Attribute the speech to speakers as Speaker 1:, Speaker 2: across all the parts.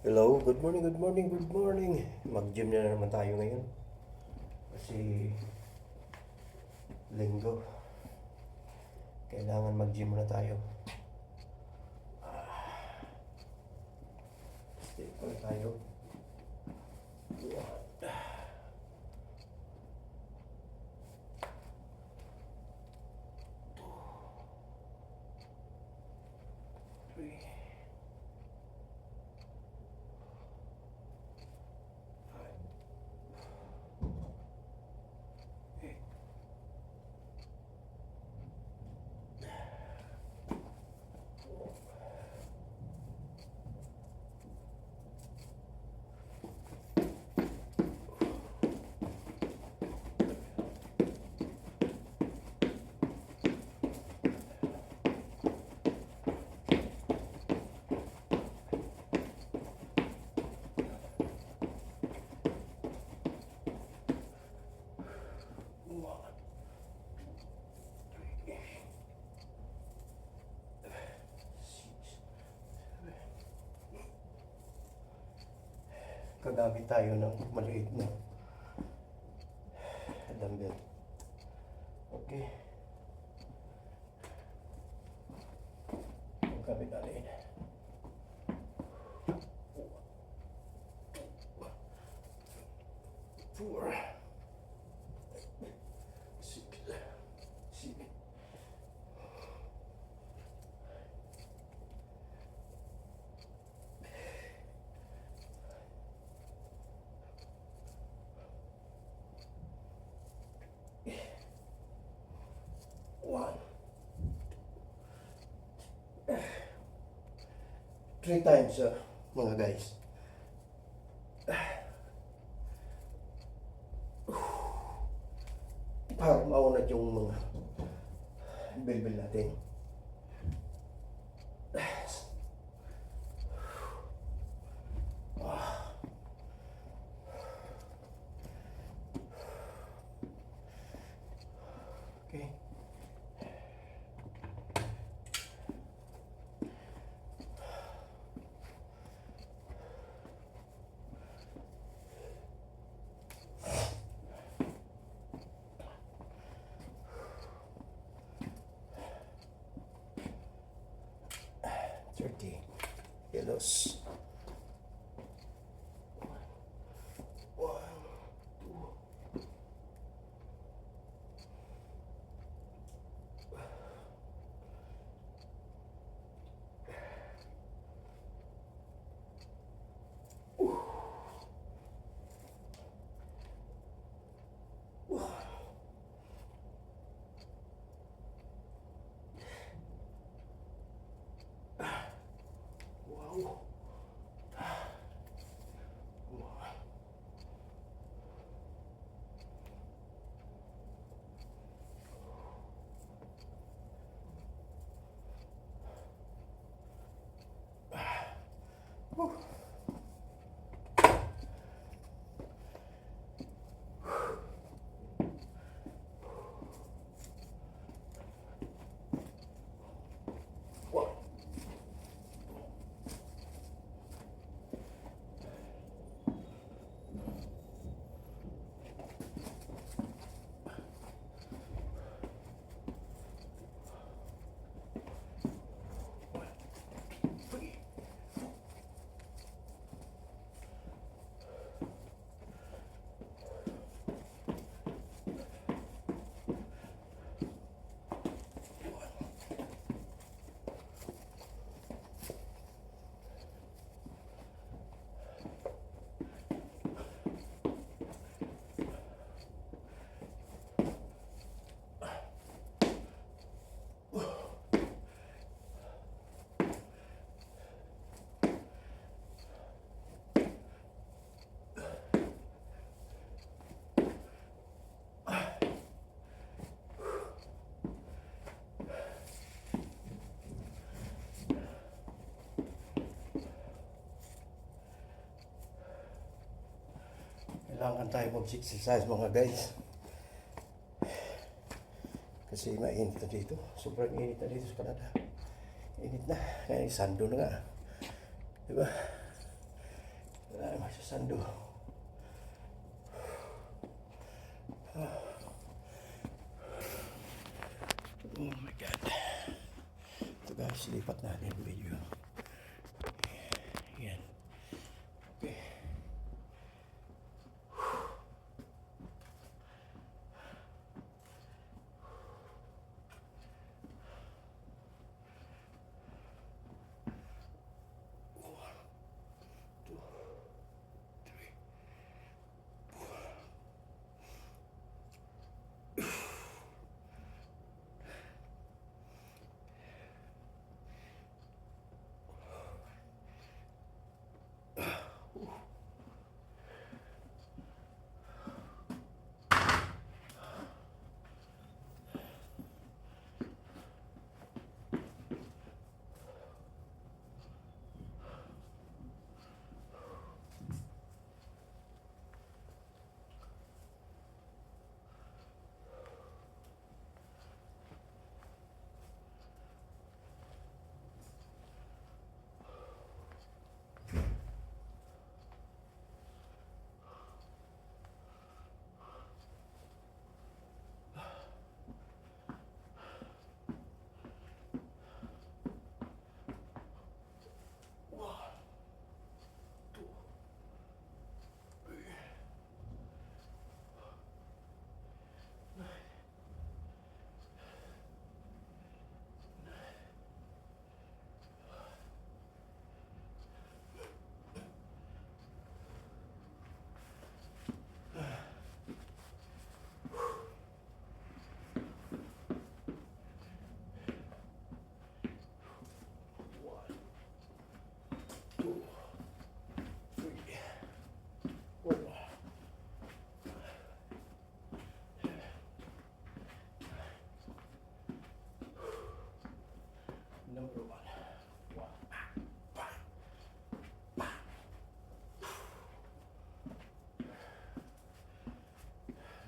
Speaker 1: Hello, good morning, good morning, good morning. Mag-gym na naman tayo ngayon. Kasi linggo, kailangan mag-gym na tayo. Stay pa tayo. Gagamit tayo ng maliit na dumbbell. Okay. Gagamit natin. 4, 6, 7. One. 3 times, mga guys. Para maunat yung mga bilbil natin. Okay. Kilos. 1, 2. Wow. Kailangan tayo mag-exercise mga guys. Kasi mainit na dito. Sobrang init na dito sa Canada. Init na. Kaya sando na nga. Diba? Sando. Oh my God. Ito guys, lipat natin yung video. Yan. Okay. Number one.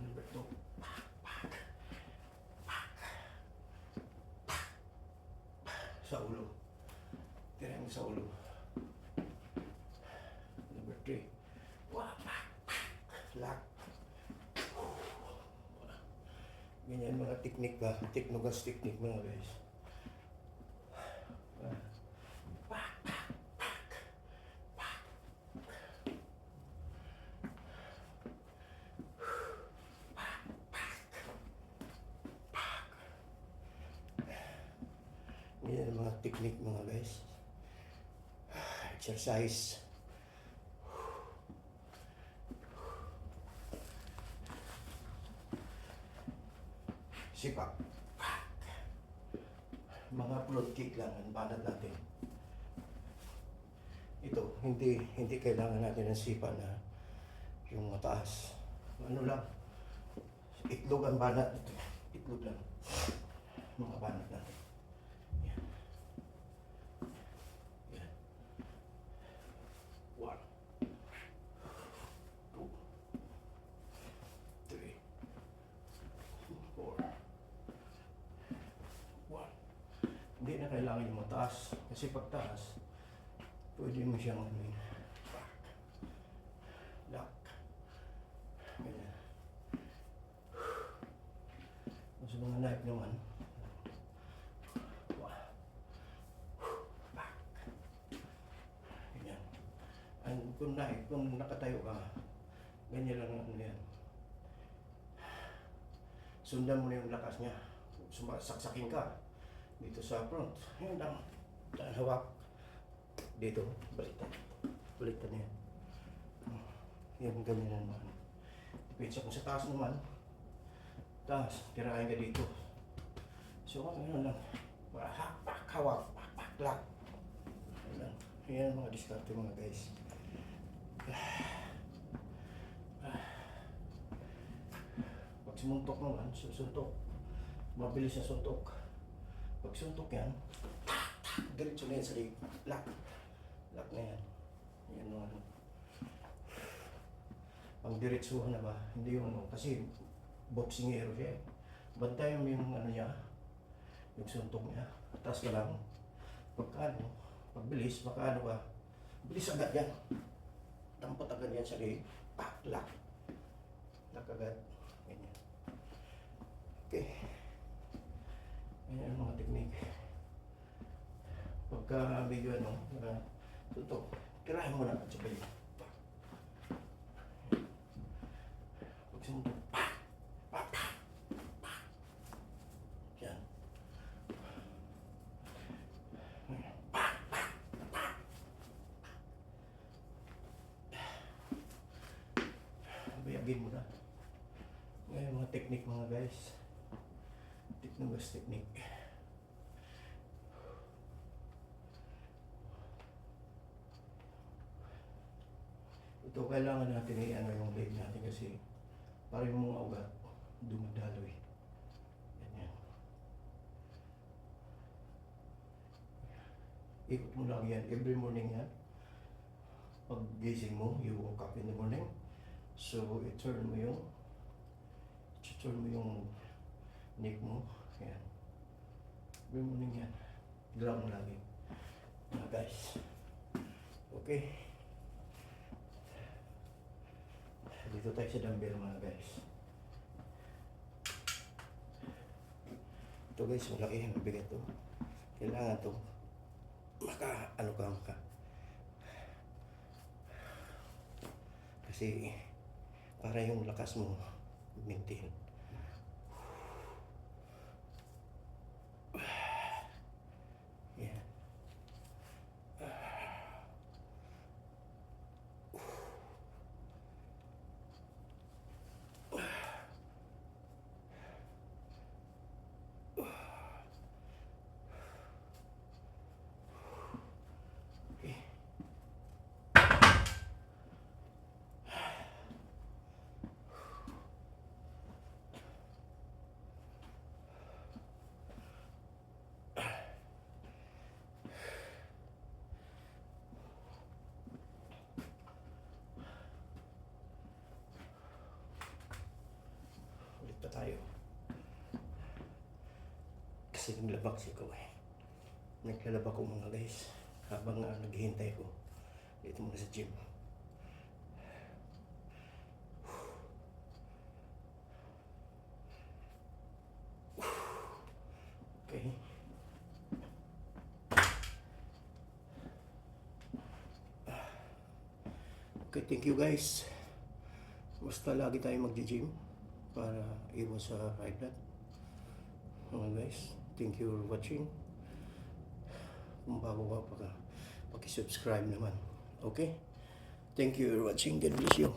Speaker 1: Number two. Sa ulo. Tira mo sa ulo. Number three. Lock. Ganyan mga technique ba? Technogas technique mga guys. Yan ang mga technique mga guys. Exercise. Sipak. Mga float kick lang ang banat natin. Ito, hindi kailangan natin ng sipa na yung mataas. Ano lang, itlog ang banat. Itlog lang. Mga banat natin. Yan. Yan. 1, 2, 3, 4, 1. Hindi na kailangan yung mataas. Kasi pag taas, pwede mo siyang back, lock, ganyan. Sa mga knife naman, back, ganyan. And kung nakatayo ka, ganyan lang ano yan. Sundan mo na yung lakas niya. Sumasaksakin ka dito sa front. Yan lang. Hawak. Dito, baliktad. Baliktad na yan. Yan, ganyan naman. Depende kung sa taas naman. Taas, tirahin ka dito. So, ano lang. Hawak, lock. Yan mga diskarte mga guys. Pag sumuntok naman, susuntok. Mabilis na suntok. Pag suntok yan, diretso na yan sa leg. Lock. Lock na yan. Yan o ano. Pang diretsuhan na ba? Hindi yung ano. Kasi boxingero siya eh. Bantayan mo yung ano niya. Yung suntok niya. Taas ka lang. Pagka ano, pagbilis, baka ano ka. Bilis agad yan. tampot agad yan sa leg. Lock. Lock agad. Ganyan. Okay. Ganyan ang mga technique. Pagka medyo tutok, tirahin mo na at sabay. Pag sumutok, yan. Bayagin mo na. Ngayon mga technique mga guys. Technique. Ito kailangan natin yung leg natin kasi para yung mga ugat dumadaloy. Ganyan. Ikot mo lang yan every morning yan. Pag gising mo, you woke up in the morning. So, i-turn mo yung neck mo. Yan. Every morning yan. Galaw mo lagi. Mga guys. Okay. Dito tayo sa dumbbell mga guys. Ito guys, malaki. Mabigat to. Kailangan to. Maka. Kasi para yung lakas mo maintain. Yeah. Ulit pa tayo. Kasi naglabak si ko eh. Naglalabak ko mga guys. Habang naghihintay ko. Dito muna sa gym. Okay. Okay, thank you guys. Basta lagi tayo mag-gym para iwas sa high blood. Mga guys, thank you for watching. Kung bago ka, paki-subscribe naman. Okay? Thank you for watching. God bless you.